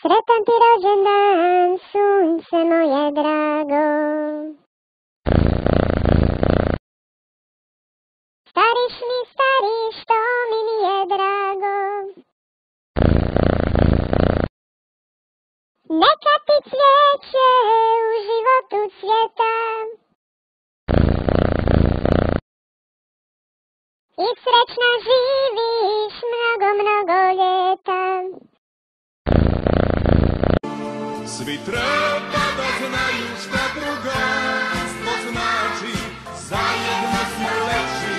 Sretan ti rođendan, sunce moje drago. Stariš mi stari, što mi nije drago. Neka ti cvijeće u životu cvjeta i srećna živiš mnogo, mnogo ljeta. Svi treba da znaju šta drugarstvo znači. Zajedno smo lepši,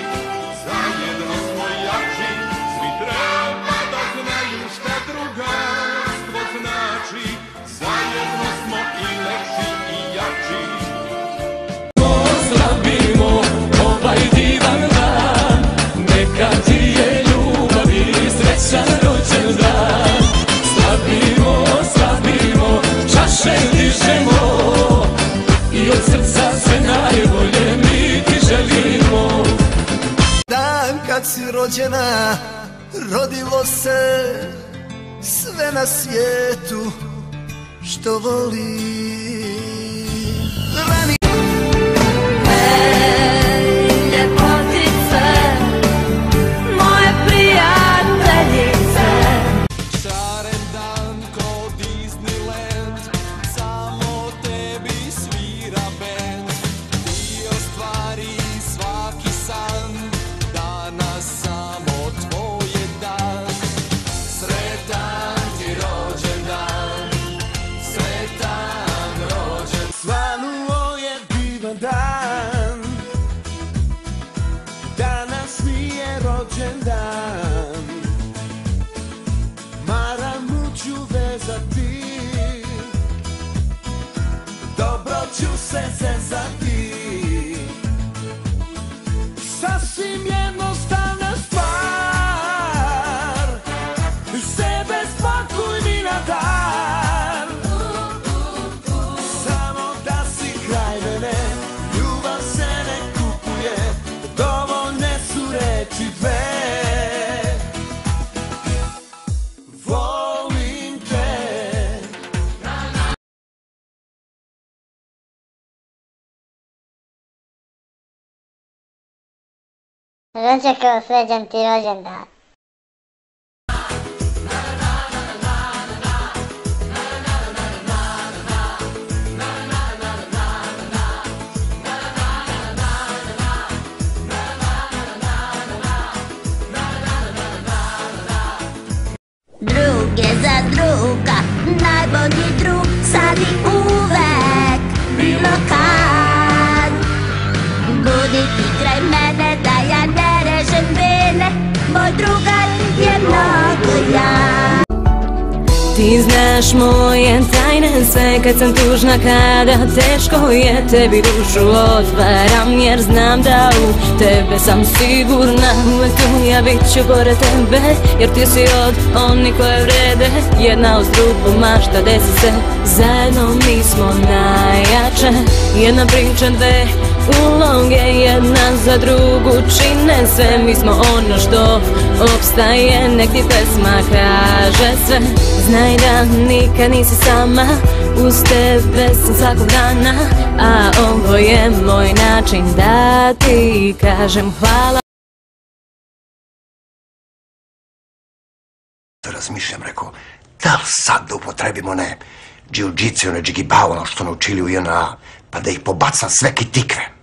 zajedno smo jači. Svi treba da znaju šta drugarstvo znači. Zajedno smo i lepši i jači. Pozdravimo ovaj divan dan, neka ti je ljubav i srećan rođendan. Slavimo, čaše dižemo i od srca sve najbolje mi ti želimo. Dan kad si rođena, rodilo se sve na svijetu što voli. Danas mi je rođendan, maramu ću vezati, dobro ću se zezati. Sasvim jednostavna stvar, sebe spakuj mi na dar. Samo da si kraj mene, ljubav se ne kupuje, dovoljne su reči dve. Volim te. Dočekao srećan ti rođendan. Drug je za druga, najbolji drug, sad i uvek, bilo kad. Budi ti kraj mene da ja ne režem vene, moj drugar je mnogo jak. Ti znaš moje tajne sve kad sam tužna, kada teško je, tebi dušu otvaram jer znam da u tebe sam sigurna. Uvek tu ja bit ću pored tebe jer ti si od onih koje vrede. Jedna uz drugu mašta desi se, zajedno mi smo najjače. Jedna priča, dve uloge, jedna za drugu čine sve. Mi smo ono što opstaje, nek ti pesma kaže sve. Znaj da nikad nisi sama, uz tebe sam svakog dana, a ovo je moj način da ti kažem hvala. Razmišljam, rekao, da li sad da upotrebimo ne jiu-jitsu, ne džigibao, ono što naučili u JNA, pa da ih pobacam sve ki tikve.